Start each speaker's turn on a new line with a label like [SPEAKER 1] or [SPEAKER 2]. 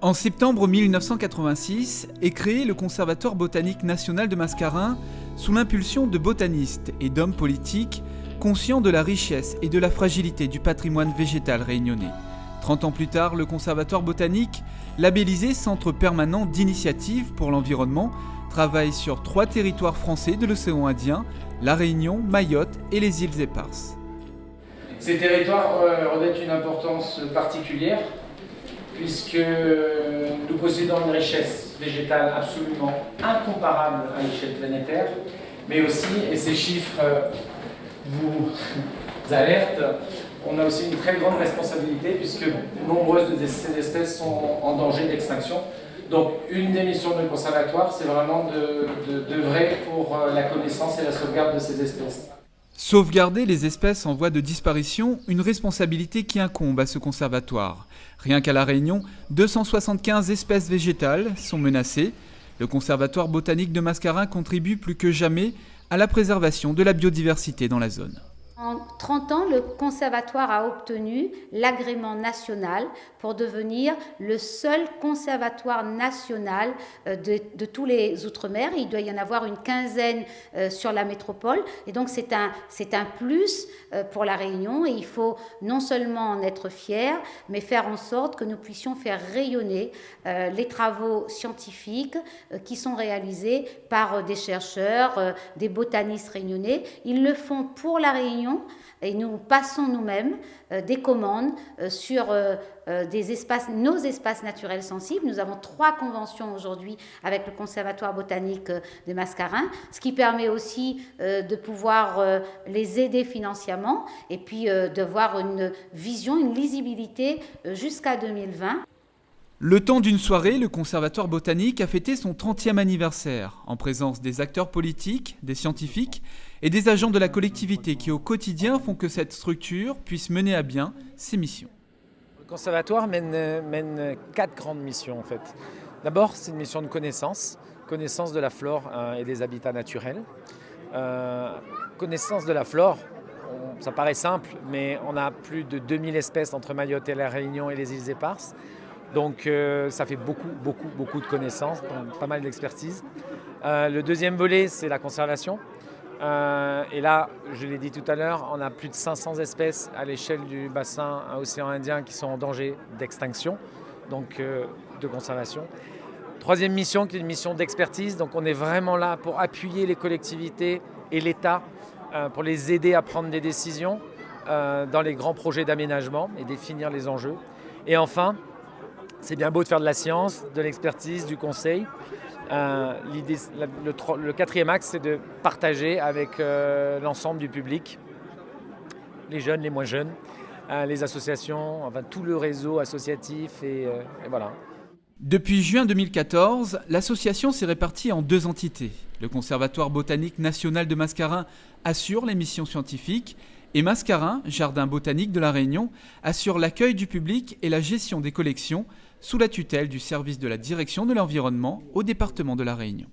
[SPEAKER 1] En septembre 1986 est créé le Conservatoire botanique national de Mascarin sous l'impulsion de botanistes et d'hommes politiques conscients de la richesse et de la fragilité du patrimoine végétal réunionnais. 30 ans plus tard, le Conservatoire botanique, labellisé Centre permanent d'initiative pour l'environnement, travaille sur 3 territoires français de l'océan Indien, La Réunion, Mayotte et les îles Éparses.
[SPEAKER 2] Ces territoires revêtent une importance particulière puisque nous possédons une richesse végétale absolument incomparable à l'échelle planétaire, mais aussi, et ces chiffres vous alertent, on a aussi une très grande responsabilité puisque nombreuses de ces espèces sont en danger d'extinction. Donc une des missions du conservatoire, c'est vraiment d'œuvrer pour la connaissance et la sauvegarde de ces espèces.
[SPEAKER 1] Sauvegarder les espèces en voie de disparition, une responsabilité qui incombe à ce conservatoire. Rien qu'à La Réunion, 275 espèces végétales sont menacées. Le Conservatoire botanique de Mascarin contribue plus que jamais à la préservation de la biodiversité dans la zone.
[SPEAKER 3] En 30 ans, le conservatoire a obtenu l'agrément national pour devenir le seul conservatoire national de tous les Outre-mer. Il doit y en avoir une quinzaine sur la métropole. Et donc c'est un plus pour La Réunion. Et il faut non seulement en être fier, mais faire en sorte que nous puissions faire rayonner les travaux scientifiques qui sont réalisés par des chercheurs, des botanistes réunionnais. Ils le font pour La Réunion. Et nous passons nous-mêmes des commandes sur nos espaces naturels sensibles. Nous avons 3 conventions aujourd'hui avec le Conservatoire botanique de Mascarin, ce qui permet aussi de pouvoir les aider financièrement et puis de voir une vision, une lisibilité jusqu'à 2020.
[SPEAKER 1] Le temps d'une soirée, le Conservatoire botanique a fêté son 30e anniversaire, en présence des acteurs politiques, des scientifiques et des agents de la collectivité qui au quotidien font que cette structure puisse mener à bien ses missions.
[SPEAKER 4] Le Conservatoire mène 4 grandes missions en fait. D'abord, c'est une mission de connaissance de la flore et des habitats naturels. Connaissance de la flore, ça paraît simple, mais on a plus de 2000 espèces entre Mayotte et La Réunion et les îles Éparses. Donc ça fait beaucoup de connaissances, donc pas mal d'expertise. Le deuxième volet, c'est la conservation. Et là, je l'ai dit tout à l'heure, on a plus de 500 espèces à l'échelle du bassin océan Indien qui sont en danger d'extinction, donc de conservation. Troisième mission, qui est une mission d'expertise. Donc on est vraiment là pour appuyer les collectivités et l'État, pour les aider à prendre des décisions dans les grands projets d'aménagement et définir les enjeux. Et enfin, c'est bien beau de faire de la science, de l'expertise, du conseil. Le quatrième axe, c'est de partager avec l'ensemble du public, les jeunes, les moins jeunes, les associations, enfin tout le réseau associatif et voilà.
[SPEAKER 1] Depuis juin 2014, l'association s'est répartie en 2 entités. Le Conservatoire botanique national de Mascarin assure les missions scientifiques et Mascarin, jardin botanique de La Réunion, assure l'accueil du public et la gestion des collections sous la tutelle du service de la direction de l'environnement au département de La Réunion.